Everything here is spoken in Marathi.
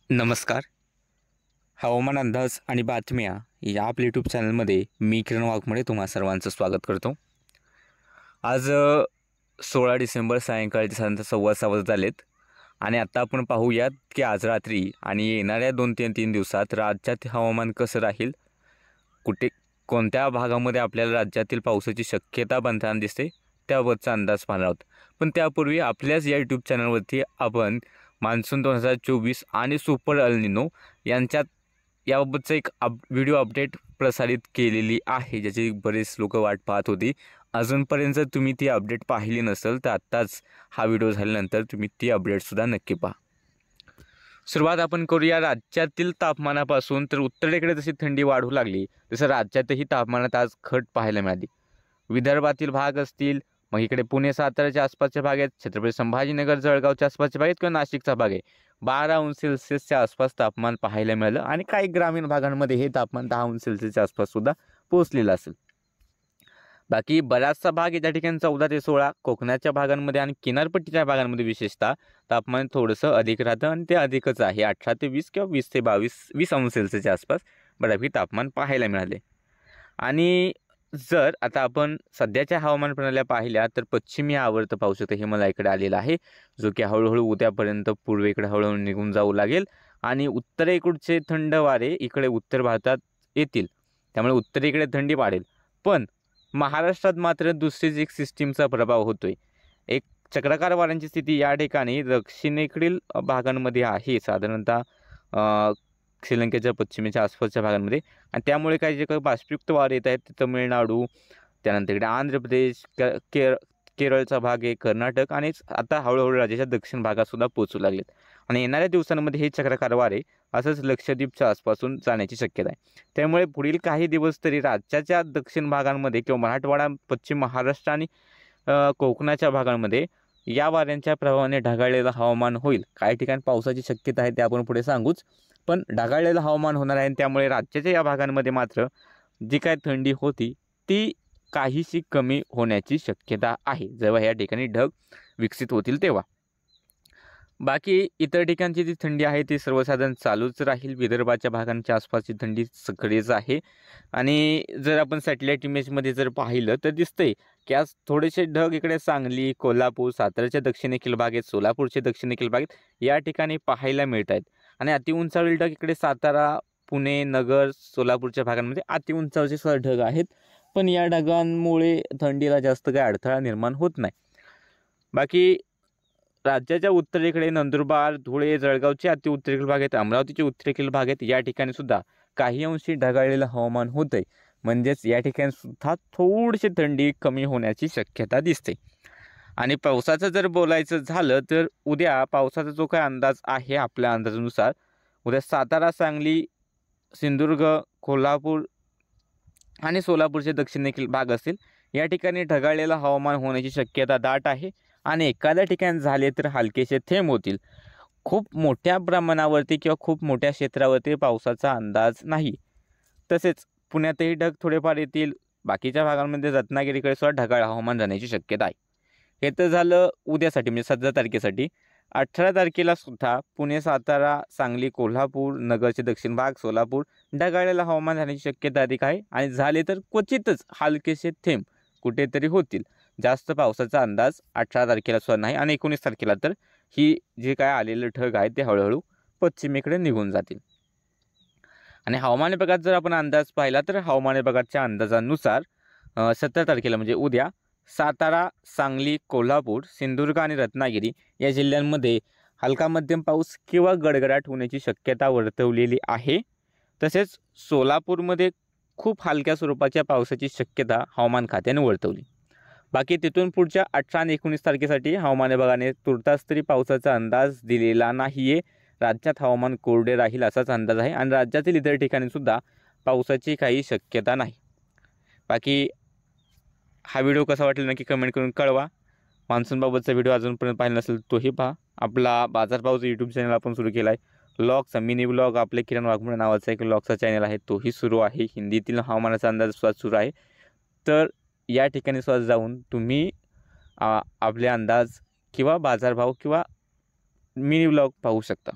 नमस्कार. हवामान अंदाज आणि बातम्या या आपल्या यूट्यूब चॅनलमध्ये मी किरण वाघमोडे तुम्हा सर्वांचं स्वागत करतो. आज 16 डिसेंबर सायंकाळचे साधारणतः 6:15 वाजत आलेत आणि आता आपण पाहूयात की आज रात्री आणि येणाऱ्या 2-3 दिवसात राज्यात हवामान कसं राहील, कुठे कोणत्या भागामध्ये आपल्याला राज्यातील पावसाची शक्यता बनताना दिसते त्याबाबतचा अंदाज पाहणार आहोत. पण त्यापूर्वी आपल्याच या यूट्यूब चॅनलवरती आपण मान्सून 2024 आणि सुपर अल निनो यांच्यात याबाबतचं एक व्हिडिओ अपडेट प्रसारित केलेली आहे, ज्याची बरेच लोक वाट पाहत होती. अजूनपर्यंत जर तुम्ही ती अपडेट पाहिली नसेल तर आत्ताच हा व्हिडिओ झाल्यानंतर तुम्ही ती अपडेटसुद्धा नक्की पहा. सुरुवात आपण करूया राज्यातील तापमानापासून. तर उत्तरेकडे जशी थंडी वाढू लागली तसं राज्यातही तापमानात आज घट पाहायला मिळाली. विदर्भातील भाग असतील, मग इकडे पुणे साताऱ्याच्या आसपासचे भाग आहेत, छत्रपती संभाजीनगर जळगावच्या आसपासचे भाग आहेत किंवा नाशिकचा भाग आहे, 12 अंश सेल्सिअसच्या आसपास तापमान पाहायला मिळालं आणि काही ग्रामीण भागांमध्ये हे तापमान 10 अंश सेल्सिअसच्या आसपास सुद्धा पोहोचलेलं असेल. बाकी बराचसा भाग या ठिकाणी 14 ते 16 कोकणाच्या भागांमध्ये आणि किनारपट्टीच्या भागांमध्ये विशेषतः तापमान थोडंसं अधिक राहतं आणि ते अधिकच आहे. 18 ते 20 किंवा 20 ते 20 अंश सेल्सिअसच्या आसपास बऱ्यापैकी तापमान पाहायला मिळाले. आणि जर आता आपण सध्याच्या हवामान प्रणाल्या पाहिल्या तर पश्चिमी आवर्त पाहू शकतो हिमालयाकडे आलेला आहे, जो की हळूहळू उद्यापर्यंत पूर्वेकडे हळूहळू निघून जाऊ लागेल आणि उत्तरेकडचे थंड वारे इकडे उत्तर भारतात येतील, त्यामुळे उत्तरेकडे थंडी वाढेल. पण महाराष्ट्रात मात्र दुसरीच एक सिस्टीमचा प्रभाव होतोय. एक चक्राकार वाऱ्यांची स्थिती या ठिकाणी दक्षिणेकडील भागांमध्ये आहे, साधारणतः श्रीलंकेच्या पश्चिमेच्या आसपासच्या भागांमध्ये, आणि त्यामुळे काही जे काही बाष्पयुक्त वारे येत आहेत तमिळनाडू, त्यानंतर इकडे आंध्र प्रदेश, केरळचा भाग आहे, कर्नाटक आणि आता हळूहळू राज्याच्या दक्षिण भागात सुद्धा पोहोचू लागलेत. आणि येणाऱ्या दिवसांमध्ये हे चक्राकार वारे असंच लक्षद्वीपच्या आसपासून जाण्याची शक्यता आहे. त्यामुळे पुढील काही दिवस तरी राज्याच्या दक्षिण भागांमध्ये किंवा मराठवाडा, पश्चिम महाराष्ट्र आणि कोकणाच्या भागांमध्ये या वाऱ्यांच्या प्रभावाने ढगाळलेलं हवामान होईल. काही ठिकाणी पावसाची शक्यता आहे ते आपण पुढे सांगूच, पण ढगाळलेलं हवामान होणार आहे आणि त्यामुळे राज्याच्या या भागांमध्ये मात्र जी काय थंडी होती ती काहीशी कमी होण्याची शक्यता आहे जेव्हा या ठिकाणी ढग विकसित होतील तेव्हा. बाकी इतर ठिकाणची जी थंडी आहे ती सर्वसाधारण चालूच राहील. विदर्भाच्या भागांच्या आसपासची थंडी सगळीच आहे आणि जर आपण सॅटेलाईट इमेजमध्ये जर पाहिलं तर दिसतंय की आज थोडेसे ढग इकडे सांगली, कोल्हापूर, साताऱ्याच्या दक्षिणेकडील भाग आहेत, सोलापूरचे दक्षिणेकडील भाग आहेत, या ठिकाणी पाहायला मिळत आहेत. आणि अतिउंचावरील ढग इकडे सातारा, पुणे, नगर, सोलापूरच्या भागांमध्ये अतिउंचावरचे सुद्धा ढग आहेत, पण या ढगांमुळे थंडीला जास्त काही अडथळा निर्माण होत नाही. बाकी राज्याच्या उत्तरेकडे नंदुरबार, धुळे, जळगावचे अतिउत्तरेकडील भाग आहेत, अमरावतीचे उत्तरेकडील भाग आहेत, या ठिकाणी सुद्धा काही अंशी ढगाळलेलं हवामान होतंय. म्हणजेच या ठिकाणी सुद्धा थोडीशी थंडी कमी होण्याची शक्यता दिसते. आणि पावसाचं जर बोलायचं झालं तर उद्या पावसाचा जो काय अंदाज आहे आपल्या अंदाजानुसार, उद्या सातारा, सांगली, सिंधुदुर्ग, कोल्हापूर आणि सोलापूरचे दक्षिणेकडील भाग असतील, या ठिकाणी ढगाळलेलं हवामान होण्याची शक्यता दाट आहे आणि एखाद्या ठिकाणी झाले तर हलकेसे थेंब होतील. खूप मोठ्या प्रमाणावरती किंवा खूप मोठ्या क्षेत्रावरती पावसाचा अंदाज नाही. तसेच पुण्यातही ढग थोडेफार येतील. बाकीच्या भागांमध्ये रत्नागिरीकडे सुद्धा ढगाळ हवामान राहण्याची शक्यता आहे. हे तर झालं उद्यासाठी म्हणजे 17 तारखेसाठी. 18 तारखेला सुद्धा पुणे, सातारा, सांगली, कोल्हापूर, नगरचे दक्षिण भाग, सोलापूर ढगाळलेलं हवामान राहण्याची शक्यता अधिक आहे आणि झाले तर क्वचितच हलकेसे थेंब कुठेतरी होतील. जास्त पावसाचा अंदाज 18 तारखेला सुद्धा नाही आणि 19 तारखेला तर ही जे काय आलेलं ढग आहे ते हळूहळू पश्चिमेकडे निघून जातील. आणि हवामान विभागात जर आपण अंदाज पाहिला तर हवामान विभागाच्या अंदाजानुसार 17 तारखेला म्हणजे उद्या सातारा, सांगली, कोल्हापूर, सिंधुदुर्ग आणि रत्नागिरी या जिल्ह्यांमध्ये हलका मध्यम पाऊस किंवा गडगडाट होण्याची शक्यता वर्तवलेली आहे. तसेच सोलापूरमध्ये खूप हलक्या स्वरूपाच्या पावसाची शक्यता हवामान खात्याने वर्तवली. बाकी तिथून पुढच्या 18 आणि 19 तारखेसाठी हवामान विभागाने तुर्तास तरी पावसाचा अंदाज दिलेला नाही आहे. राज्यात हवामान कोरडे राहील असाच अंदाज आहे आणि राज्यातील इतर ठिकाणी सुद्धा पावसाची काही शक्यता नाही. बाकी हा व्हिडिओ कसा वाटला नक्की कमेंट करून कळवा. मान्सूनबाबतचा व्हिडिओ अजूनपर्यंत पाहिला नसेल तोही पहा. आपला बाजारभावचा यूट्यूब चॅनल आपण सुरू केला आहे. व्लॉगचा मिनी व्लॉग आपले किरण वाघमोडे नावाचा एक व्लॉगचा चॅनल आहे, तोही सुरू आहे. हिंदीतील हवामानाचा अंदाज सुद्धा सुरू आहे. तर या ठिकाणी सुद्धा जाऊन तुम्ही आपले अंदाज किंवा बाजारभाव किंवा मिनी व्लॉग पाहू शकता.